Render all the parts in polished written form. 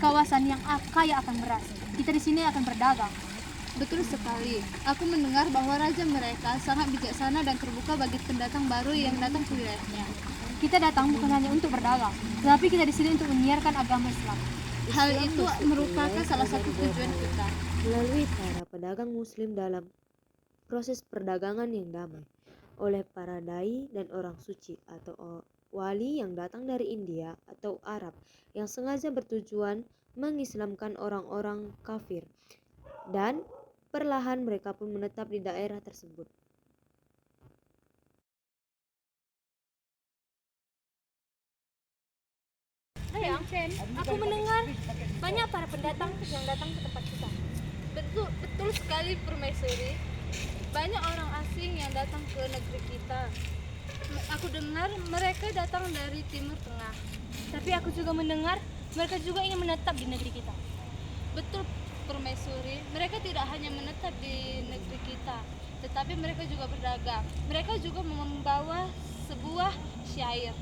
kawasan yang kaya akan beras. Kita di sini akan berdagang. Betul sekali. Aku mendengar bahwa raja mereka sangat bijaksana dan terbuka bagi pendatang baru yang datang ke wilayahnya. Kita datang bukan hanya untuk berdagang, tetapi kita di sini untuk menyiarkan agama Islam. Hal itu merupakan salah satu tujuan kita. Melalui para pedagang muslim dalam proses perdagangan yang damai oleh para dai dan orang suci atau wali yang datang dari India atau Arab yang sengaja bertujuan mengislamkan orang-orang kafir, dan perlahan mereka pun menetap di daerah tersebut. Sayang, aku mendengar banyak para pendatang yang datang ke tempat kita. Betul sekali Permaisuri. Banyak orang asing yang datang ke negeri kita. Aku dengar mereka datang dari Timur Tengah. Tapi aku juga mendengar mereka juga ingin menetap di negeri kita. Betul Permaisuri, mereka tidak hanya menetap di negeri kita, tetapi mereka juga berdagang. Mereka juga membawa sebuah syair.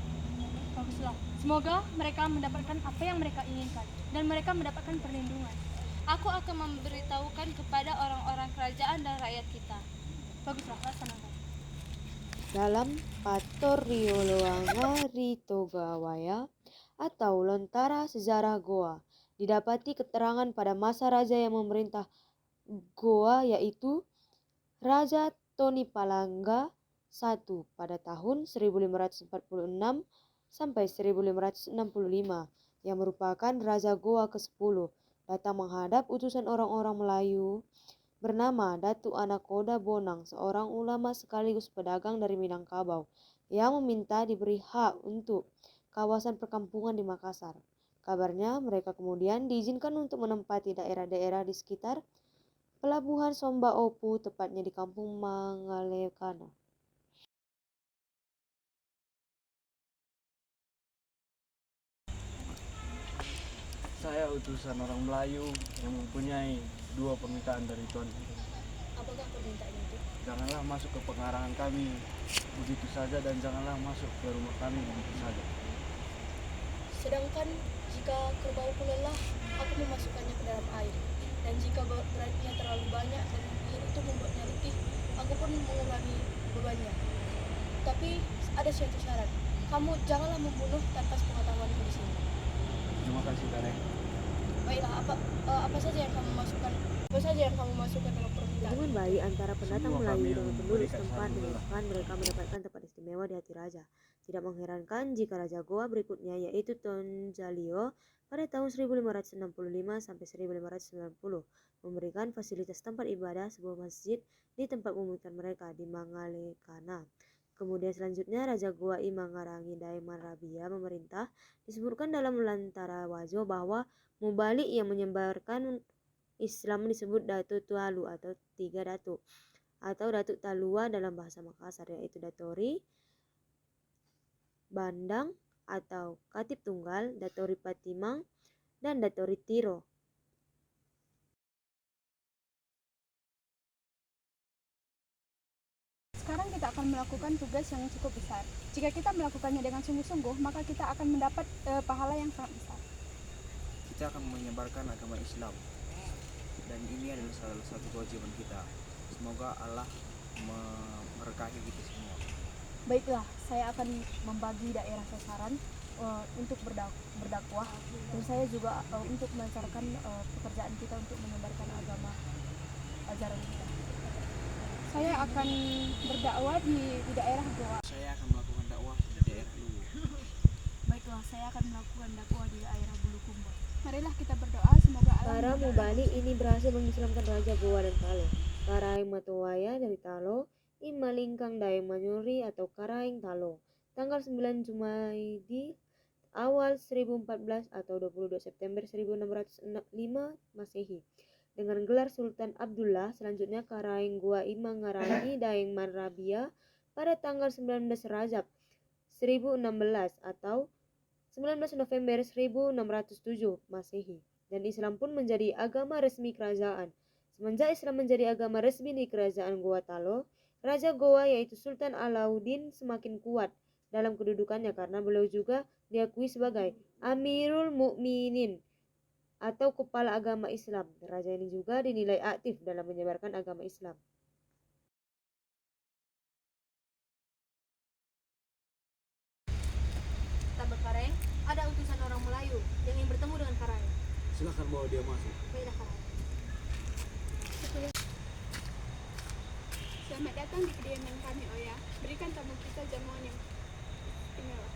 Baguslah. Semoga mereka mendapatkan apa yang mereka inginkan dan mereka mendapatkan perlindungan. Aku akan memberitahukan kepada orang-orang kerajaan dan rakyat kita. Baguslah, laksanakan. Dalam Patorioloanga Ritogawaya atau Lontara Sejarah Goa, didapati keterangan pada masa raja yang memerintah Goa, yaitu Raja Tonipalanga I pada tahun 1546 sampai 1565, yang merupakan Raja Goa ke-10, datang menghadap utusan orang-orang Melayu bernama Datu Anakoda Bonang, seorang ulama sekaligus pedagang dari Minangkabau, yang meminta diberi hak untuk kawasan perkampungan di Makassar. Kabarnya mereka kemudian diizinkan untuk menempati daerah-daerah di sekitar Pelabuhan Somba Opu, tepatnya di Kampung Mangalekana. Saya utusan orang Melayu yang mempunyai dua permintaan dari Tuan. Apakah permintaan itu? Janganlah masuk ke pengarangan kami begitu saja, dan janganlah masuk ke rumah kami begitu saja. Sedangkan jika kerbauku lelah, aku memasukkannya ke dalam air. Dan jika beratnya terlalu banyak dan air itu membuatnya letih, aku pun mengurangi bebannya. Tapi ada suatu syarat. Kamu janganlah membunuh tanpa sepengetahuanku di sini. Terima kasih, Kare. Baiklah, apa saja yang kamu masukkan? Apa saja yang kamu masukkan dalam permintaan? Hubungan baik antara pendatang Semua Melayu kami dengan penduduk memberikan setempat salam menyebabkan mereka mendapatkan tempat istimewa di hati raja. Tidak mengherankan jika Raja Goa berikutnya, yaitu Tonjalio, pada tahun 1565 sampai 1590 memberikan fasilitas tempat ibadah, sebuah masjid di tempat pemukiman mereka di Mangalekana. Kemudian selanjutnya Raja Goa I Mangarangi Daeng Marabia memerintah. Disebutkan dalam Lantara Wajo bahwa mubalik yang menyebarkan Islam disebut Datuk Tualu atau tiga datuk, atau Datuk Talua dalam bahasa Makassar, yaitu Datori Bandang atau Katib Tunggal, Datori Patimang, dan Datori Tiro. Sekarang kita akan melakukan tugas yang cukup besar. Jika kita melakukannya dengan sungguh-sungguh, maka kita akan mendapat pahala yang sangat besar. Kita akan menyebarkan agama Islam, dan ini adalah salah satu kewajiban kita. Semoga Allah memberkahi kita semua. Baiklah, saya akan membagi daerah sasaran untuk berdakwah, dan saya juga untuk melancarkan pekerjaan kita untuk menyebarkan agama ajaran kita. Saya akan berdakwah di daerah Goa. Saya akan melakukan dakwah di daerah Luwu. Baiklah, saya akan melakukan dakwah di daerah Bulukumba. Marilah kita berdoa semoga Allah Para mubalik ini berhasil mengislamkan Raja Goa dan Talo. Karaeng Matuwaya dari Talo, Imalingkang Daeng Manyuri atau Karaeng Talo, tanggal 9 Jumaidi awal 1014 atau 22 September 1605 Masehi. Dengan gelar Sultan Abdullah. Selanjutnya Karaeng Goa I Mangarangi Daeng Marabia pada tanggal 19 Rajab 1016 atau 19 November 1607 Masehi. Dan Islam pun menjadi agama resmi kerajaan. Semenjak Islam menjadi agama resmi di kerajaan Goa Talo, Raja Goa yaitu Sultan Alauddin semakin kuat dalam kedudukannya karena beliau juga diakui sebagai Amirul Mukminin. atau kepala agama Islam. Raja ini juga dinilai aktif dalam menyebarkan agama Islam. Tabak Kareng, ada utusan orang Melayu yang ingin bertemu dengan Karang. Silakan bawa dia masuk. Baiklah Karang. Selamat datang di kediaman kami, Oya. Berikan tamu kita jamuan yang istimewa.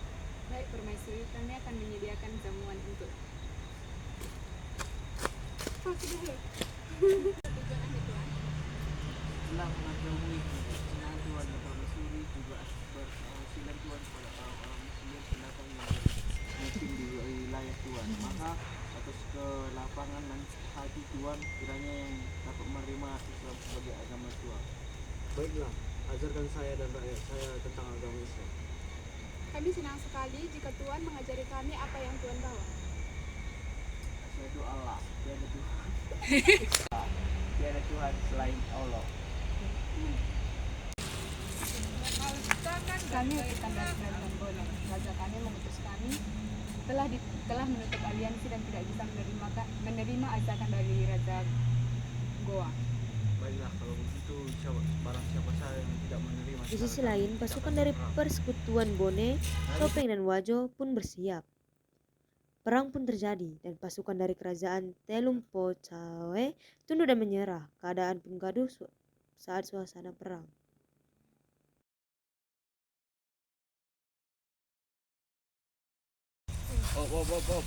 Baik permaisuri, kami akan menyediakan jamuan untuk Tujuan Anda, Tuan. Telah mengetahui kecintaan Tuhan dan permaisuri juga bersilan Tuhan kepada orang-orang muslim pendatang yang mukim di wilayah Tuhan. Maka atas kelapangan dan hati Tuhan kiranya yang dapat menerima Islam sebagai agama Tuhan. Baiklah, ajarkan saya dan rakyat saya tentang agama Islam. Kami senang sekali jika Tuan mengajari kami apa yang Tuan bawa. Asyhadu Allah, tiada Tuhan. Tiada Tuhan selain Allah. kami utusan dari Kerajaan Bone. Raja kami mengutus kami telah menutup aliansi dan tidak bisa menerima ajakan dari Raja Goa. Baiklah, kalau begitu barang siapa saja yang tidak menerima. Di sisi lain, pasukan dari persekutuan Bone, Sopeng dan Wajo pun bersiap. Perang pun terjadi dan pasukan dari kerajaan Telumpo Cawe tunduk dan menyerah. Keadaan pun gaduh saat suasana perang. Op.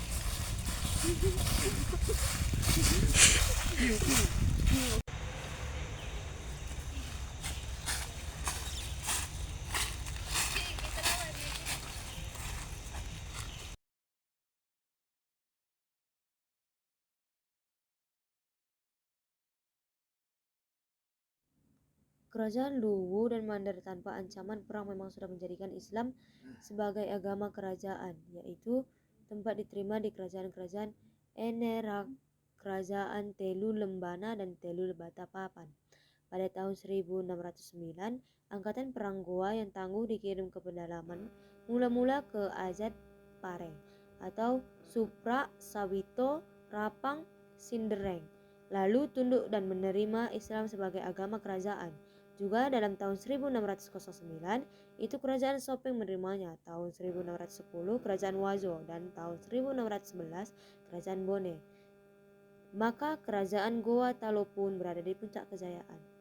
Kerajaan Luwu dan Mandar tanpa ancaman perang memang sudah menjadikan Islam sebagai agama kerajaan, yaitu tempat diterima di kerajaan-kerajaan Enerak, kerajaan Telu Lembana dan Telu Batapapan. Pada tahun 1609, angkatan perang Goa yang tangguh dikirim ke pedalaman, mula-mula ke Ajat Pareng atau Supra Sawito Rapang Sindereng, lalu tunduk dan menerima Islam sebagai agama kerajaan. Juga dalam tahun 1609 itu kerajaan Sopeng menerimanya, tahun 1610 kerajaan Wazo dan tahun 1611 kerajaan Bone. Maka kerajaan Goa Talo pun berada di puncak kejayaan.